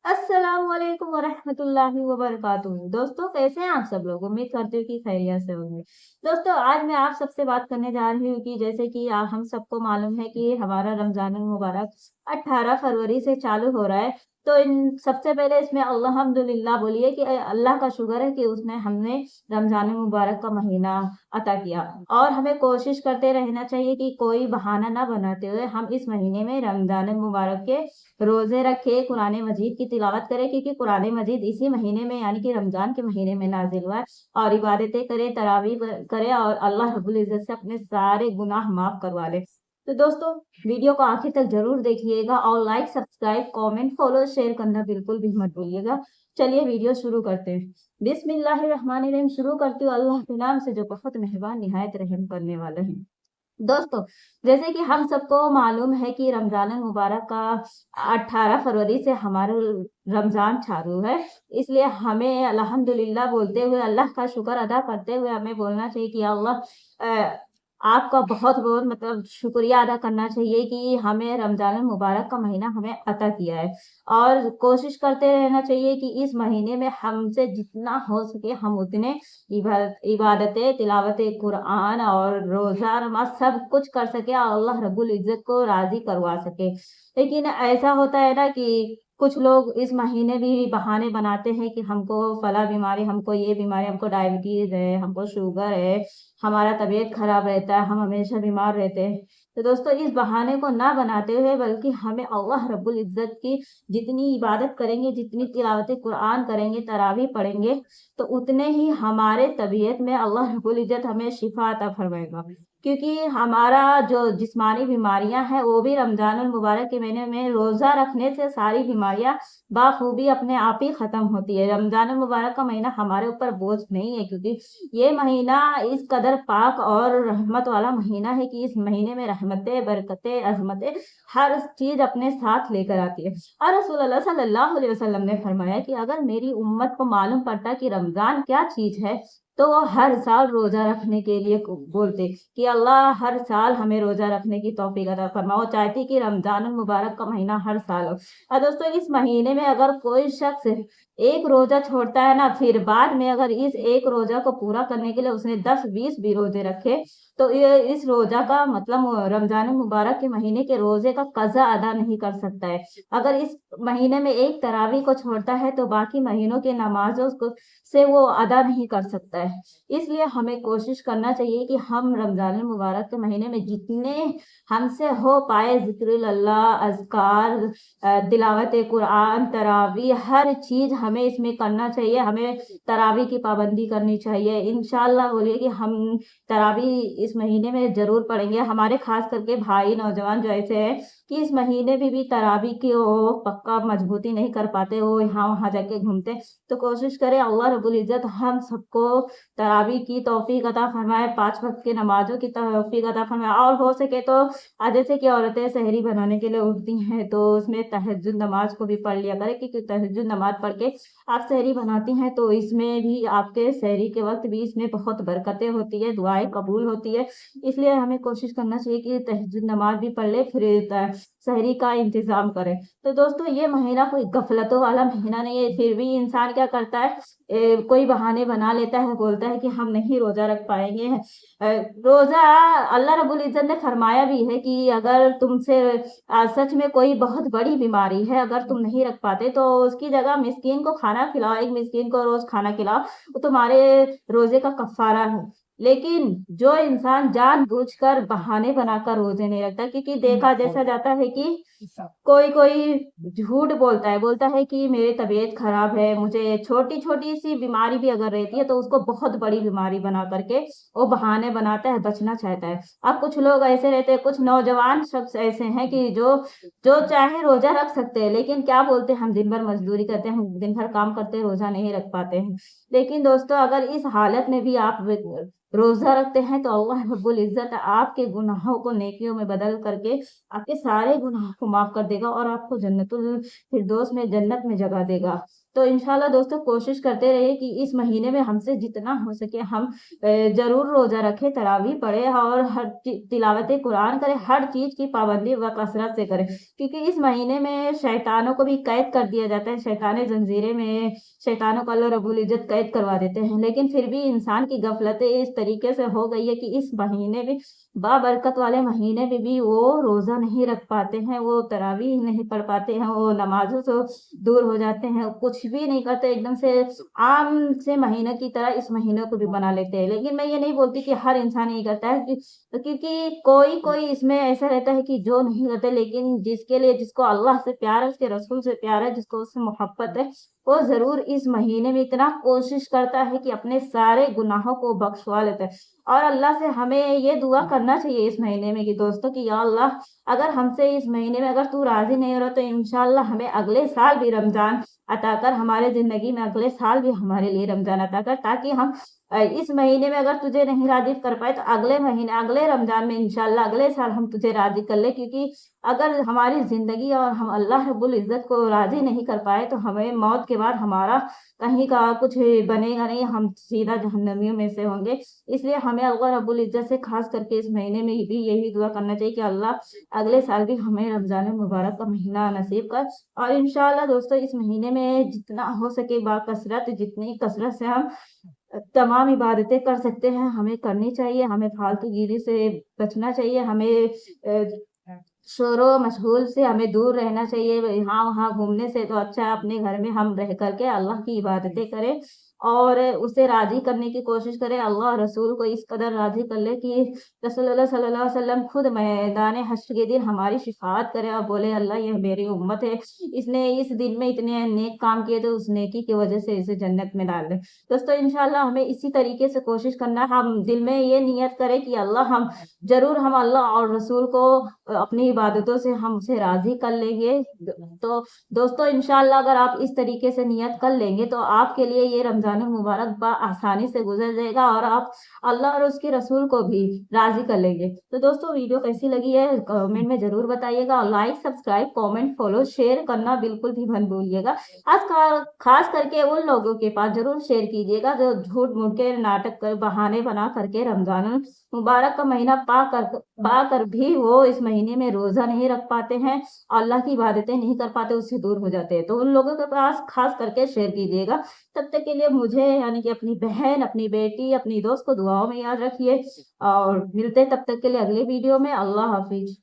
अस्सलाम वालेकुम वरहमतुल्लाहि वबरकातुहू। दोस्तों, कैसे हैं आप सब लोग? उम्मीद करती हूँ कि खैरियत से होंगे। दोस्तों, आज मैं आप सबसे बात करने जा रही हूँ कि जैसे कि हम सबको मालूम है कि हमारा रमजान मुबारक 18 फरवरी से चालू हो रहा है। तो इन सबसे पहले इसमें अल्हम्दुलिल्लाह बोलिए कि अल्लाह का शुक्र है कि उसने हमें रमजान मुबारक का महीना अता किया। और हमें कोशिश करते रहना चाहिए कि कोई बहाना ना बनाते हुए हम इस महीने में रमजान मुबारक के रोजे रखे, कुरान मजीद की तिलावत करे, क्योंकि कुरान मजीद इसी महीने में यानी कि रमजान के महीने में नाजिल हुआ है। और इबादतें करे, तरावी करे और अल्लाह रब्बुल इज्जत से अपने सारे गुनाह माफ करवा ले। तो दोस्तों, वीडियो को आखिर तक जरूर देखिएगा और like, subscribe, comment, follow, share करना बिल्कुल भी मत भूलिएगा। चलिए वीडियो शुरू करते हैं। बिस्मिल्लाहिर्रहमानिर्रहीम। शुरू करती हूँ अल्लाह के नाम से जो बहुत मेहरबान निहायत रहम करने वाले हैं। दोस्तों, जैसे कि हम सबको मालूम है कि रमजान मुबारक का 18 फरवरी से हमारा रमजान चालू है। इसलिए हमें अल्हम्दुलिल्लाह बोलते हुए, अल्लाह का शुक्र अदा करते हुए हमें बोलना चाहिए कि अल्लाह आपका बहुत बहुत मतलब शुक्रिया अदा करना चाहिए कि हमें रमजान मुबारक का महीना हमें अता किया है। और कोशिश करते रहना चाहिए कि इस महीने में हमसे जितना हो सके हम उतने इबादतें, तिलावत कुरान और रोजा नमाज सब कुछ कर सके और अल्लाह रब्बुल इज्जत को राजी करवा सके। लेकिन ऐसा होता है ना कि कुछ लोग इस महीने भी बहाने बनाते हैं कि हमको फला बीमारी, हमको ये बीमारी, हमको डायबिटीज है, हमको शुगर है, हमारा तबीयत खराब रहता है, हम हमेशा बीमार रहते हैं। तो दोस्तों, इस बहाने को ना बनाते हुए बल्कि हमें अल्लाह रब्बुल इज्जत की जितनी इबादत करेंगे, जितनी तिलावत कुरान करेंगे, तरावी पढ़ेंगे, तो उतने ही हमारे तबीयत में अल्लाह रब्बुल इज्जत हमें शिफा अता फरमाएगा। क्योंकि हमारा जो जिस्मानी बीमारियां हैं वो भी रमजान मुबारक के महीने में रोजा रखने से सारी बीमारियां बाखूबी अपने आप ही खत्म होती है। रमजान मुबारक का महीना हमारे ऊपर बोझ नहीं है, क्योंकि ये महीना इस कदर पाक और रहमत वाला महीना है कि इस महीने में रहमतें, बरकतें, अजमतें हर चीज अपने साथ लेकर आती है। और रसूल अल्लाह सल्लल्लाहु अलैहि वसल्लम ने फरमाया कि अगर मेरी उम्मत को मालूम पड़ता कि रमजान क्या चीज है, तो वो हर साल रोजा रखने के लिए बोलते कि अल्लाह हर साल हमें रोजा रखने की तौफीक अता फरमा। वो चाहती कि रमजान मुबारक का महीना हर साल हो। और दोस्तों, इस महीने में अगर कोई शख्स एक रोजा छोड़ता है ना, फिर बाद में अगर इस एक रोजा को पूरा करने के लिए उसने 10-20 भी रोजे रखे, तो ये इस रोजा का मतलब रमजान मुबारक के महीने के रोजे का कज़ा अदा नहीं कर सकता है। अगर इस महीने में एक तरावी को छोड़ता है तो बाकी महीनों के नमाजों को से वो अदा नहीं कर सकता है। इसलिए हमें कोशिश करना चाहिए कि हम रमजान मुबारक के महीने में जितने हमसे हो पाए जिक्रुल्लाह, अज़कार, तिलावत कुरान, तरावी, हर चीज हमें इसमें करना चाहिए। हमें तरावी की पाबंदी करनी चाहिए। इंशाल्लाह बोलिए कि हम तरावी इस महीने में जरूर पढ़ेंगे। हमारे खास करके भाई नौजवान जो ऐसे हैं कि इस महीने में भी तरावी की वो पक्का मजबूती नहीं कर पाते, वो यहाँ वहां जाके घूमते। तो कोशिश करें अल्लाह रब्बुल इज्जत हम सबको तरावी की तौफीक अता फरमाए, 5 वक्त की नमाजों की तौफीक अता फरमाए। और हो सके तो जैसे कि औरतें सहरी बनाने के लिए उठती हैं तो उसमें तहज्जुद नमाज को भी पढ़ लिया करें, क्योंकि तहज्जुद नमाज पढ़ के आप सहरी बनाती हैं तो इसमें भी आपके सहरी के वक्त भी इसमें बहुत बरकतें होती है, दुआएं कबूल होती है। इसलिए हमें कोशिश करना चाहिए कि तहज्जुद नमाज भी पढ़ ले, फिर सहरी का इंतजाम करें। तो दोस्तों, ये महीना कोई गफलतों वाला महीना नहीं है। फिर भी इंसान क्या करता है, कोई बहाने बना लेता है, बोलता है कि हम नहीं रोजा रख पाएंगे। रोजा अल्लाह रब्बुल इज्जत ने फरमाया भी है कि अगर तुमसे सच में कोई बहुत बड़ी बीमारी है, अगर तुम नहीं रख पाते तो उसकी जगह मिस्कीन को खाना खिलाओ, एक मिस्कीन को रोज खाना खिलाओ, वो तुम्हारे रोजे का कफारा है। लेकिन जो इंसान जानबूझकर बहाने बनाकर रोजे नहीं रखता, क्योंकि देखा जैसा जाता है कि कोई कोई झूठ बोलता है कि मेरी तबीयत खराब है, मुझे छोटी छोटी सी बीमारी भी अगर रहती है तो उसको बहुत बड़ी बीमारी बना करके वो बहाने बनाता है, बचना चाहता है। अब कुछ लोग ऐसे रहते हैं, कुछ नौजवान शख्स ऐसे हैं कि जो जो चाहे रोजा रख सकते हैं, लेकिन क्या बोलते हैं, हम दिन भर मजदूरी करते हैं, हम दिन भर काम करते हैं, रोजा नहीं रख पाते हैं। लेकिन दोस्तों, अगर इस हालत में भी आप रोजा रखते हैं तो अल्लाह रब्बुल इज्जत आपके गुनाहों को नेकियों में बदल करके आपके सारे गुनाहों को माफ कर देगा और आपको जन्नतुल फिरदौस में, जन्नत में जगह देगा। तो इंशाल्लाह दोस्तों कोशिश करते रहिए कि इस महीने में हमसे जितना हो सके हम जरूर रोजा रखें, तरावी पढ़े और हर तिलावत कुरान करें, हर चीज की पाबंदी व कसरत से करें, क्योंकि इस महीने में शैतानों को भी कैद कर दिया जाता है। शैतान जंजीरें में शैतानों को अल्लाह रब्बुल इज्जत कैद करवा देते हैं, लेकिन फिर भी इंसान की गफलतें इस तरीके से हो गई है कि इस महीने में, बाबरकत वाले महीने में भी वो रोजा नहीं रख पाते हैं, वो तरावी नहीं पढ़ पाते हैं, वो नमाजों से दूर हो जाते हैं, कुछ भी नहीं करते, एकदम से आम से महीने की तरह इस महीने को भी बना लेते हैं। लेकिन मैं ये नहीं बोलती कि हर इंसान यही करता है, क्योंकि कोई कोई इसमें ऐसा रहता है कि जो नहीं करते, लेकिन जिसके लिए, जिसको अल्लाह से प्यार है, उसके रसूल से प्यार है, जिसको उससे मोहब्बत है, वो जरूर इस महीने में इतना कोशिश करता है कि अपने सारे गुनाहों को बख्शवा लेता है। और अल्लाह से हमें ये दुआ करना चाहिए इस महीने में कि दोस्तों कि या अल्लाह, अगर हमसे इस महीने में अगर तू राजी नहीं हो रहा तो इंशाल्लाह हमें अगले साल भी रमजान अता कर, हमारे जिंदगी में अगले साल भी हमारे लिए रमजान अता कर, ताकि हम इस महीने में अगर तुझे नहीं राजी कर पाए तो अगले महीने, अगले रमजान में इंशाल्लाह अगले साल हम तुझे राजी कर ले। क्योंकि अगर हमारी जिंदगी और हम अल्लाह रब्बुल इज्जत को राजी नहीं कर पाए तो हमें मौत के बाद हमारा कहीं का कुछ बनेगा नहीं, हम सीधा जहन्नमियों में से होंगे। इसलिए हमें अल्लाह रब्बुल इज्जत से खास करके इस महीने में भी यही दुआ करना चाहिए कि अल्लाह अगले साल भी हमें रमजान मुबारक का महीना नसीब कर। और इंशाल्लाह दोस्तों इस महीने में जितना हो सके बाकसरत, जितनी कसरत से हम तमाम इबादतें कर सकते हैं हमें करनी चाहिए, हमें फालतू गिरी से बचना चाहिए, हमें शोरो मशगूल से हमें दूर रहना चाहिए। यहाँ वहाँ घूमने से तो अच्छा अपने घर में हम रह करके अल्लाह की इबादतें करें और उसे राजी करने की कोशिश करें। अल्लाह रसूल को इस कदर राजी कर ले कि रसूलुल्लाह सल्लल्लाहु अलैहि वसल्लम खुद मैदान हश्र के दिन हमारी शिफात करे और बोले अल्लाह ये मेरी उम्मत है, इसने इस दिन में इतने नेक काम किए तो उस नेकी की वजह से इसे जन्नत में डाल दे। दोस्तों इंशाल्लाह हमें इसी तरीके से कोशिश करना है, हम दिल में ये नियत करें कि अल्लाह हम जरूर हम अल्लाह और रसूल को अपनी इबादतों से हम उसे राजी कर लेंगे। तो दोस्तों इंशाल्लाह अगर आप इस तरीके से नियत कर लेंगे तो आपके लिए ये रमजान मुबारक आसानी से गुजर जाएगा और आप अल्लाह और उसके रसूल को भी राजी कर लेंगे। तो दोस्तों वीडियो कैसी लगी है कमेंट में जरूर बताइएगा और like, subscribe, comment, follow, share करना बिल्कुल भी मत भूलिएगा। खास करके उन लोगों के पास जरूर शेयर कीजिएगा जो झूठ मूठ के नाटक कर बहाने बना करके रमजान मुबारक का महीना पा कर भी वो इस महीने में रोजा नहीं रख पाते हैं, अल्लाह की इबादतें नहीं कर पाते, उससे दूर हो जाते हैं। तो उन लोगों के पास खास करके शेयर कीजिएगा। तब तक के लिए मुझे यानी कि अपनी बहन, अपनी बेटी, अपनी दोस्त को दुआओं में याद रखिए और मिलते हैं तब तक के लिए अगले वीडियो में। अल्लाह हाफिज।